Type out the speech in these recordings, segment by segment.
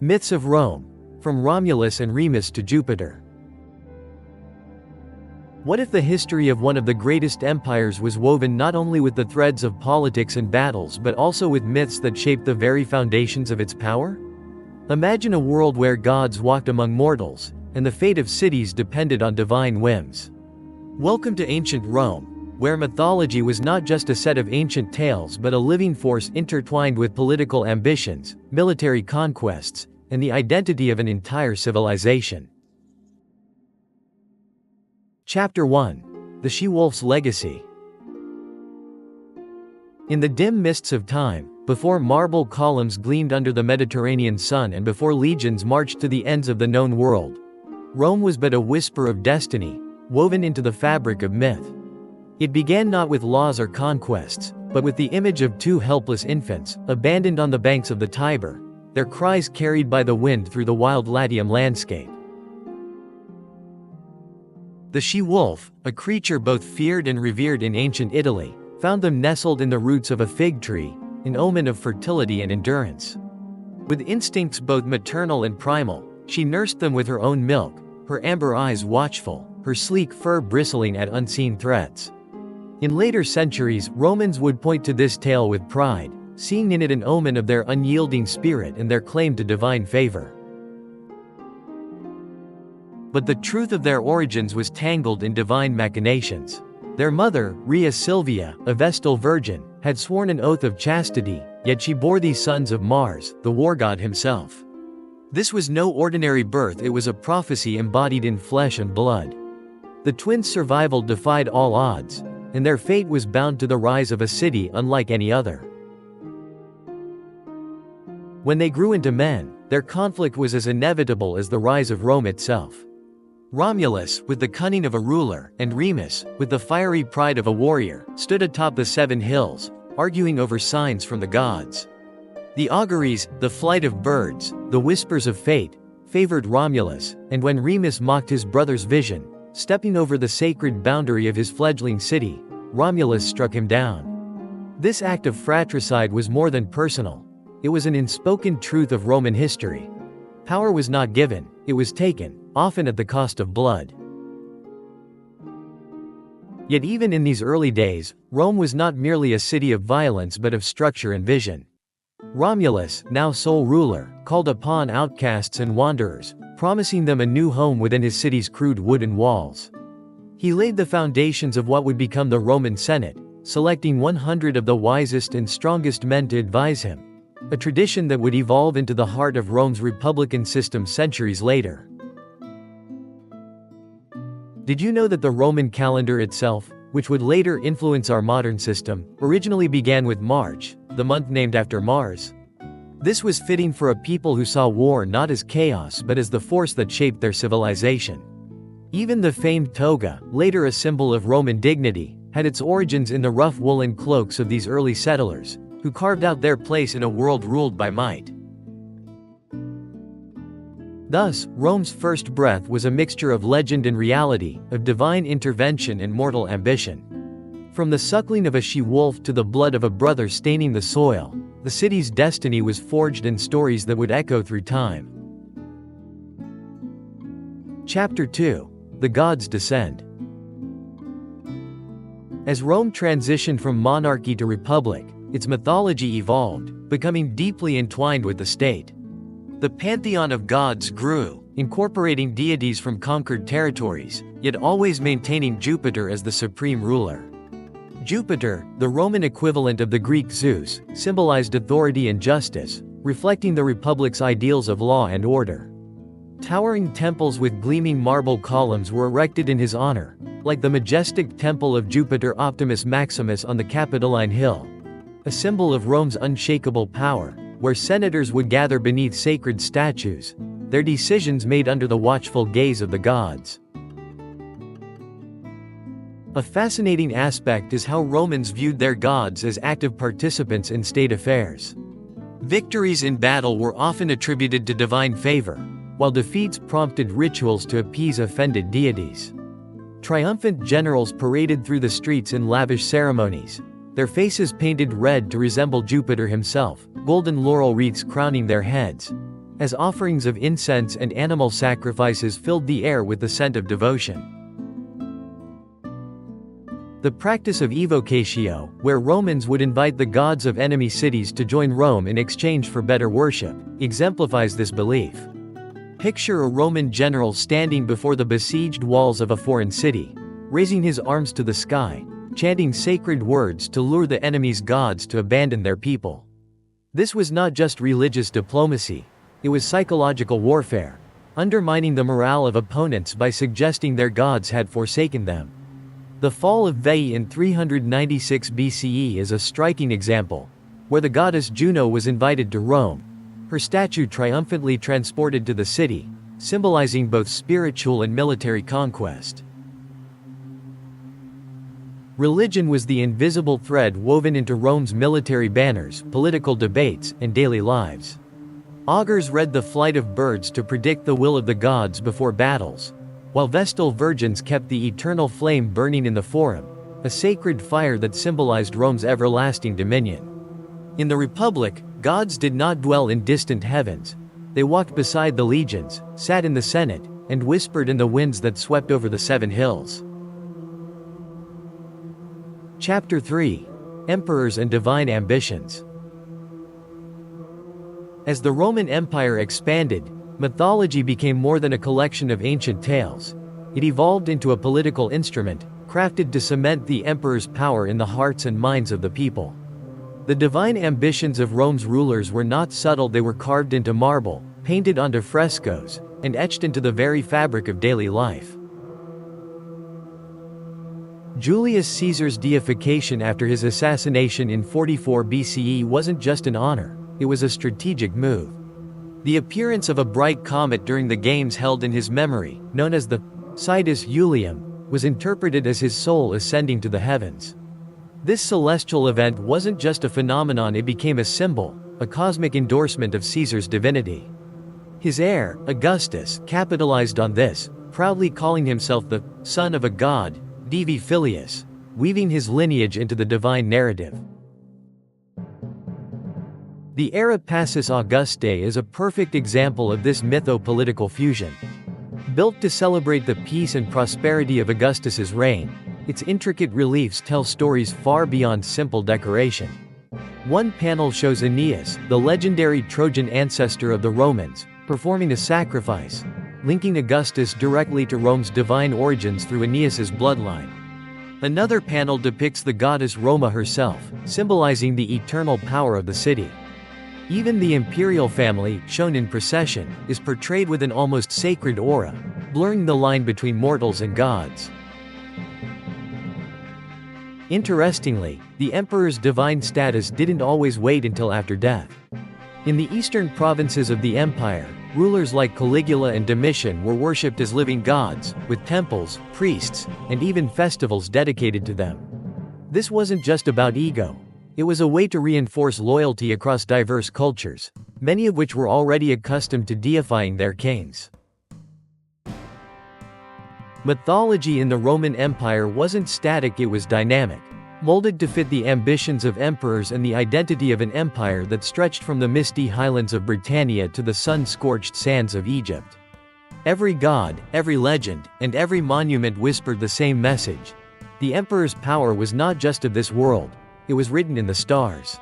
Myths of Rome, from Romulus and Remus to Jupiter. What if the history of one of the greatest empires was woven not only with the threads of politics and battles but also with myths that shaped the very foundations of its power? Imagine a world where gods walked among mortals, and the fate of cities depended on divine whims. Welcome to ancient Rome, where mythology was not just a set of ancient tales but a living force intertwined with political ambitions, military conquests, and the identity of an entire civilization. Chapter 1. The She-Wolf's Legacy. In the dim mists of time, before marble columns gleamed under the Mediterranean sun and before legions marched to the ends of the known world, Rome was but a whisper of destiny, woven into the fabric of myth. It began not with laws or conquests, but with the image of two helpless infants, abandoned on the banks of the Tiber, their cries carried by the wind through the wild Latium landscape. The she-wolf, a creature both feared and revered in ancient Italy, found them nestled in the roots of a fig tree, an omen of fertility and endurance. With instincts both maternal and primal, she nursed them with her own milk, her amber eyes watchful, her sleek fur bristling at unseen threats. In later centuries, Romans would point to this tale with pride, seeing in it an omen of their unyielding spirit and their claim to divine favor. But the truth of their origins was tangled in divine machinations. Their mother, Rhea Silvia, a Vestal virgin, had sworn an oath of chastity, yet she bore these sons of Mars, the war god himself. This was no ordinary birth, it was a prophecy embodied in flesh and blood. The twins' survival defied all odds, and their fate was bound to the rise of a city unlike any other. When they grew into men, their conflict was as inevitable as the rise of Rome itself. Romulus, with the cunning of a ruler, and Remus, with the fiery pride of a warrior, stood atop the 7 hills, arguing over signs from the gods. The auguries, the flight of birds, the whispers of fate, favored Romulus, and when Remus mocked his brother's vision, stepping over the sacred boundary of his fledgling city, Romulus struck him down. This act of fratricide was more than personal. It was an unspoken truth of Roman history. Power was not given, it was taken, often at the cost of blood. Yet even in these early days, Rome was not merely a city of violence but of structure and vision. Romulus, now sole ruler, called upon outcasts and wanderers, promising them a new home within his city's crude wooden walls. He laid the foundations of what would become the Roman Senate, selecting 100 of the wisest and strongest men to advise him, a tradition that would evolve into the heart of Rome's republican system centuries later. Did you know that the Roman calendar itself, which would later influence our modern system, originally began with March, the month named after Mars? This was fitting for a people who saw war not as chaos but as the force that shaped their civilization. Even the famed toga, later a symbol of Roman dignity, had its origins in the rough woolen cloaks of these early settlers, who carved out their place in a world ruled by might. Thus, Rome's first breath was a mixture of legend and reality, of divine intervention and mortal ambition. From the suckling of a she-wolf to the blood of a brother staining the soil, the city's destiny was forged in stories that would echo through time. Chapter 2. The Gods Descend. As Rome transitioned from monarchy to republic, its mythology evolved, becoming deeply entwined with the state. The pantheon of gods grew, incorporating deities from conquered territories, yet always maintaining Jupiter as the supreme ruler. Jupiter, the Roman equivalent of the Greek Zeus, symbolized authority and justice, reflecting the republic's ideals of law and order. Towering temples with gleaming marble columns were erected in his honor, like the majestic temple of Jupiter Optimus Maximus on the Capitoline Hill, a symbol of Rome's unshakable power, where senators would gather beneath sacred statues, their decisions made under the watchful gaze of the gods. A fascinating aspect is how Romans viewed their gods as active participants in state affairs. Victories in battle were often attributed to divine favor, while defeats prompted rituals to appease offended deities. Triumphant generals paraded through the streets in lavish ceremonies, their faces painted red to resemble Jupiter himself, golden laurel wreaths crowning their heads. as offerings of incense and animal sacrifices filled the air with the scent of devotion. The practice of evocatio, where Romans would invite the gods of enemy cities to join Rome in exchange for better worship, exemplifies this belief. Picture a Roman general standing before the besieged walls of a foreign city, raising his arms to the sky, chanting sacred words to lure the enemy's gods to abandon their people. This was not just religious diplomacy, it was psychological warfare, undermining the morale of opponents by suggesting their gods had forsaken them. The fall of Veii in 396 BCE is a striking example, where the goddess Juno was invited to Rome, her statue triumphantly transported to the city, symbolizing both spiritual and military conquest. Religion was the invisible thread woven into Rome's military banners, political debates, and daily lives. Augurs read the flight of birds to predict the will of the gods before battles, while Vestal virgins kept the eternal flame burning in the Forum, a sacred fire that symbolized Rome's everlasting dominion. In the Republic, gods did not dwell in distant heavens. They walked beside the legions, sat in the Senate, and whispered in the winds that swept over the 7 hills. Chapter 3: Emperors and Divine Ambitions. As the Roman Empire expanded, mythology became more than a collection of ancient tales. It evolved into a political instrument, crafted to cement the emperor's power in the hearts and minds of the people. The divine ambitions of Rome's rulers were not subtle, they were carved into marble, painted onto frescoes, and etched into the very fabric of daily life. Julius Caesar's deification after his assassination in 44 BCE wasn't just an honor, it was a strategic move. The appearance of a bright comet during the games held in his memory, known as the Sidus Julium, was interpreted as his soul ascending to the heavens. This celestial event wasn't just a phenomenon, it became a symbol, a cosmic endorsement of Caesar's divinity. His heir, Augustus, capitalized on this, proudly calling himself the son of a god, Divi Filius, weaving his lineage into the divine narrative. The Era Passus Augustae is a perfect example of this mytho-political fusion. Built to celebrate the peace and prosperity of Augustus's reign, its intricate reliefs tell stories far beyond simple decoration. One panel shows Aeneas, the legendary Trojan ancestor of the Romans, performing a sacrifice, linking Augustus directly to Rome's divine origins through Aeneas's bloodline. Another panel depicts the goddess Roma herself, symbolizing the eternal power of the city. Even the imperial family, shown in procession, is portrayed with an almost sacred aura, blurring the line between mortals and gods. Interestingly, the emperor's divine status didn't always wait until after death. In the eastern provinces of the empire, rulers like Caligula and Domitian were worshipped as living gods, with temples, priests, and even festivals dedicated to them. This wasn't just about ego. It was a way to reinforce loyalty across diverse cultures, many of which were already accustomed to deifying their kings. Mythology in the Roman Empire wasn't static, it was dynamic, molded to fit the ambitions of emperors and the identity of an empire that stretched from the misty highlands of Britannia to the sun-scorched sands of Egypt. Every god, every legend, and every monument whispered the same message. The emperor's power was not just of this world, it was written in the stars.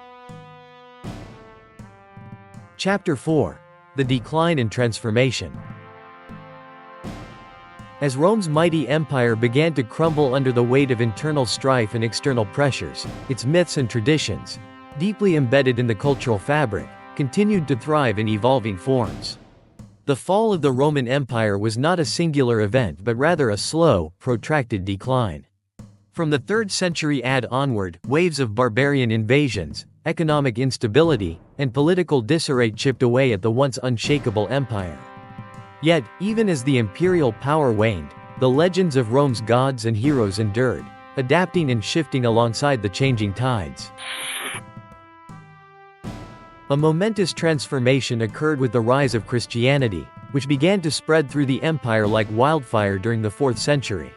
Chapter 4: The Decline and Transformation. As Rome's mighty empire began to crumble under the weight of internal strife and external pressures, its myths and traditions, deeply embedded in the cultural fabric, continued to thrive in evolving forms. The fall of the Roman Empire was not a singular event but rather a slow, protracted decline. From the 3rd century AD onward, waves of barbarian invasions, economic instability, and political disarray chipped away at the once unshakable empire. Yet, even as the imperial power waned, the legends of Rome's gods and heroes endured, adapting and shifting alongside the changing tides. A momentous transformation occurred with the rise of Christianity, which began to spread through the empire like wildfire during the 4th century.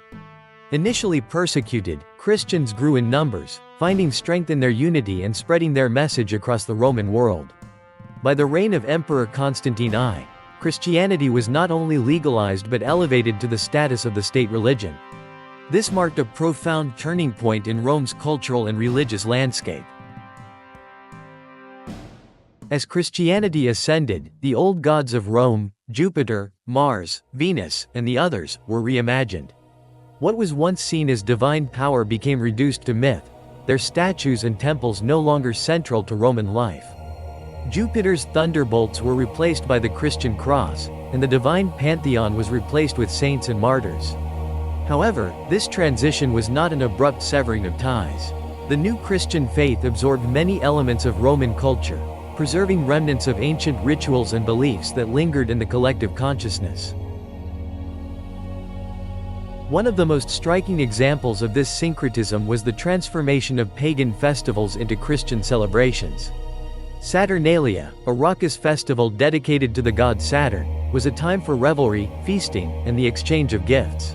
Initially persecuted, Christians grew in numbers, finding strength in their unity and spreading their message across the Roman world. By the reign of Emperor Constantine I, Christianity was not only legalized but elevated to the status of the state religion. This marked a profound turning point in Rome's cultural and religious landscape. As Christianity ascended, the old gods of Rome, Jupiter, Mars, Venus, and the others, were reimagined. What was once seen as divine power became reduced to myth, their statues and temples no longer central to Roman life. Jupiter's thunderbolts were replaced by the Christian cross, and the divine pantheon was replaced with saints and martyrs. However, this transition was not an abrupt severing of ties. The new Christian faith absorbed many elements of Roman culture, preserving remnants of ancient rituals and beliefs that lingered in the collective consciousness. One of the most striking examples of this syncretism was the transformation of pagan festivals into Christian celebrations. Saturnalia, a raucous festival dedicated to the god Saturn, was a time for revelry, feasting, and the exchange of gifts.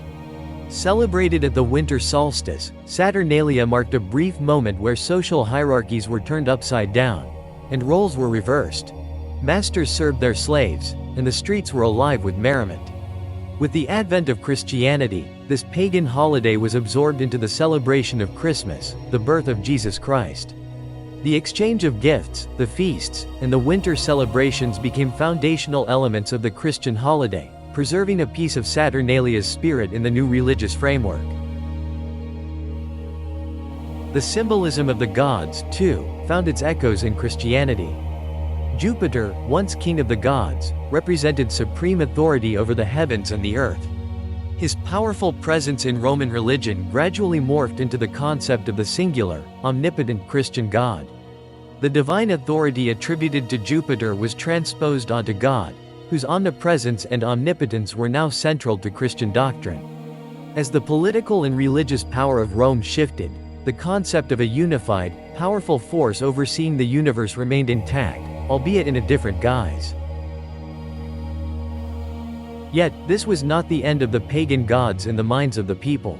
Celebrated at the winter solstice, Saturnalia marked a brief moment where social hierarchies were turned upside down, and roles were reversed. Masters served their slaves, and the streets were alive with merriment. With the advent of Christianity, this pagan holiday was absorbed into the celebration of Christmas, the birth of Jesus Christ. The exchange of gifts, the feasts, and the winter celebrations became foundational elements of the Christian holiday, preserving a piece of Saturnalia's spirit in the new religious framework. The symbolism of the gods, too, found its echoes in Christianity. Jupiter, once king of the gods, represented supreme authority over the heavens and the earth. His powerful presence in Roman religion gradually morphed into the concept of the singular, omnipotent Christian God. The divine authority attributed to Jupiter was transposed onto God, whose omnipresence and omnipotence were now central to Christian doctrine. As the political and religious power of Rome shifted, the concept of a unified, powerful force overseeing the universe remained intact, albeit in a different guise. Yet, this was not the end of the pagan gods in the minds of the people.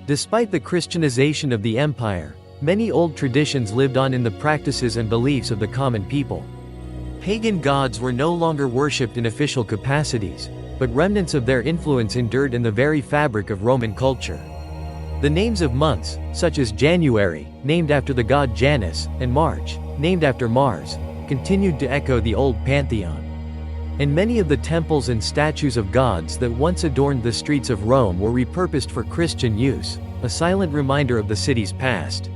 Despite the Christianization of the empire, many old traditions lived on in the practices and beliefs of the common people. Pagan gods were no longer worshipped in official capacities, but remnants of their influence endured in the very fabric of Roman culture. The names of months, such as January, named after the god Janus, and March, named after Mars, continued to echo the old pantheon. And many of the temples and statues of gods that once adorned the streets of Rome were repurposed for Christian use, a silent reminder of the city's past.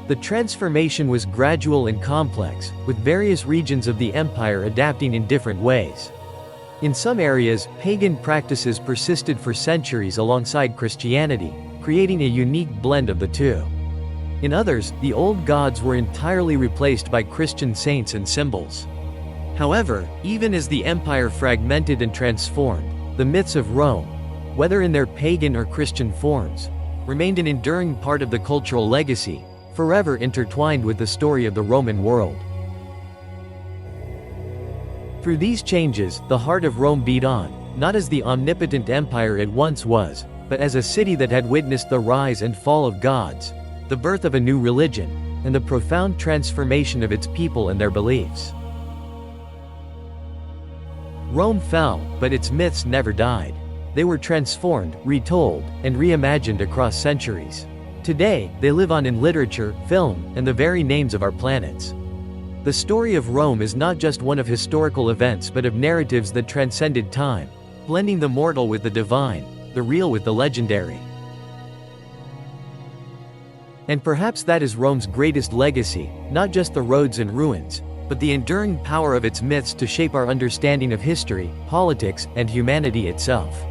The transformation was gradual and complex, with various regions of the empire adapting in different ways. In some areas, pagan practices persisted for centuries alongside Christianity, creating a unique blend of the two. In others, the old gods were entirely replaced by Christian saints and symbols. However, even as the empire fragmented and transformed, the myths of Rome, whether in their pagan or Christian forms, remained an enduring part of the cultural legacy, forever intertwined with the story of the Roman world. Through these changes, the heart of Rome beat on, not as the omnipotent empire it once was, but as a city that had witnessed the rise and fall of gods, the birth of a new religion, and the profound transformation of its people and their beliefs. Rome fell, but its myths never died. They were transformed, retold, and reimagined across centuries. Today, they live on in literature, film, and the very names of our planets. The story of Rome is not just one of historical events but of narratives that transcended time, blending the mortal with the divine, the real with the legendary. And perhaps that is Rome's greatest legacy, not just the roads and ruins, but the enduring power of its myths to shape our understanding of history, politics, and humanity itself.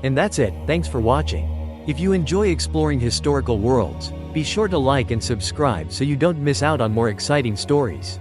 And that's it, thanks for watching. If you enjoy exploring historical worlds, be sure to like and subscribe so you don't miss out on more exciting stories.